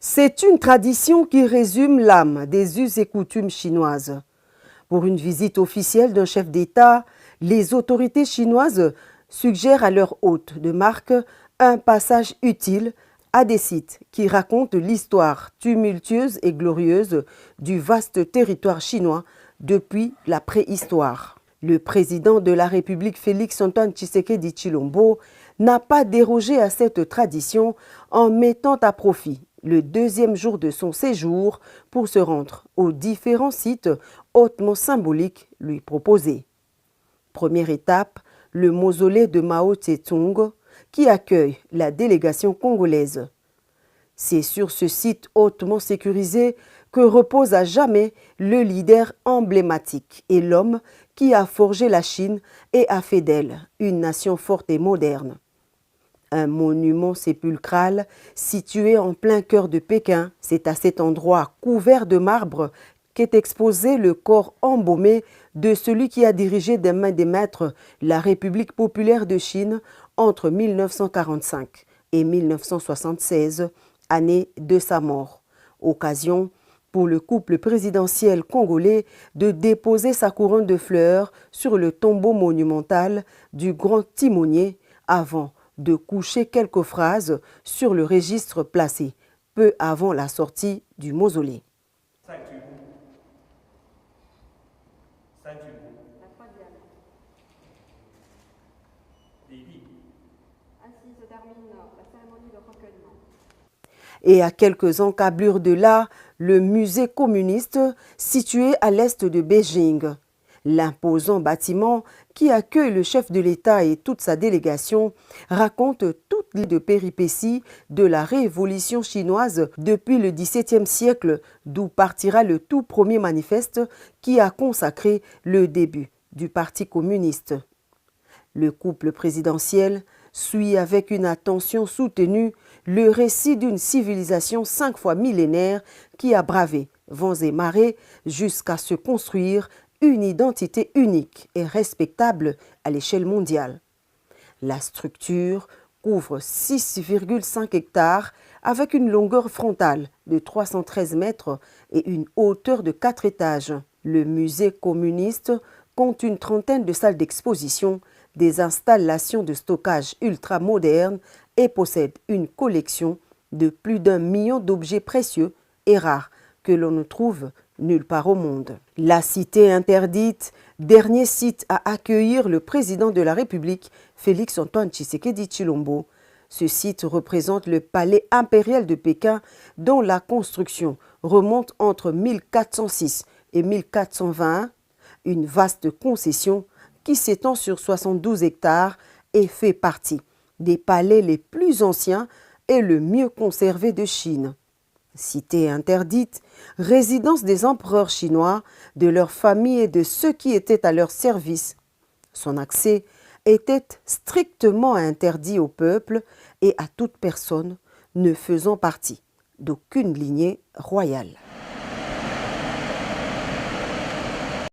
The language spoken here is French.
C'est une tradition qui résume l'âme des us et coutumes chinoises. Pour une visite officielle d'un chef d'État, les autorités chinoises suggèrent à leur hôte de marque un passage utile à des sites qui racontent l'histoire tumultueuse et glorieuse du vaste territoire chinois depuis la préhistoire. Le président de la République Félix-Antoine Tshisekedi Tshilombo n'a pas dérogé à cette tradition en mettant à profit le deuxième jour de son séjour pour se rendre aux différents sites hautement symboliques lui proposés. Première étape, le mausolée de Mao Tse-tung qui accueille la délégation congolaise. C'est sur ce site hautement sécurisé que repose à jamais le leader emblématique et l'homme qui a forgé la Chine et a fait d'elle une nation forte et moderne. Un monument sépulcral situé en plein cœur de Pékin, c'est à cet endroit couvert de marbre qu'est exposé le corps embaumé de celui qui a dirigé des mains des maîtres la République populaire de Chine entre 1945 et 1976, année de sa mort. Occasion pour le couple présidentiel congolais de déposer sa couronne de fleurs sur le tombeau monumental du grand timonier avant de coucher quelques phrases sur le registre placé peu avant la sortie du mausolée. Ainsi se termine la cérémonie de recueillement. Et à quelques encablures de là, le musée communiste situé à l'est de Beijing. L'imposant bâtiment qui accueille le chef de l'État et toute sa délégation raconte toutes les péripéties de la révolution chinoise depuis le XVIIe siècle, d'où partira le tout premier manifeste qui a consacré le début du Parti communiste. Le couple présidentiel suit avec une attention soutenue le récit d'une civilisation 5 fois millénaire qui a bravé vents et marées jusqu'à se construire une identité unique et respectable à l'échelle mondiale. La structure couvre 6,5 hectares avec une longueur frontale de 313 mètres et une hauteur de 4 étages. Le musée communiste compte une trentaine de salles d'exposition, des installations de stockage ultra-modernes et possède une collection de plus d'1 million d'objets précieux et rares que l'on ne trouve nulle part au monde. La cité interdite, dernier site à accueillir le président de la République, Félix-Antoine Tshisekedi Tshilombo. Ce site représente le palais impérial de Pékin dont la construction remonte entre 1406 et 1421, une vaste concession qui s'étend sur 72 hectares et fait partie des palais les plus anciens et le mieux conservés de Chine. Cité interdite, résidence des empereurs chinois, de leurs familles et de ceux qui étaient à leur service. Son accès était strictement interdit au peuple et à toute personne ne faisant partie d'aucune lignée royale.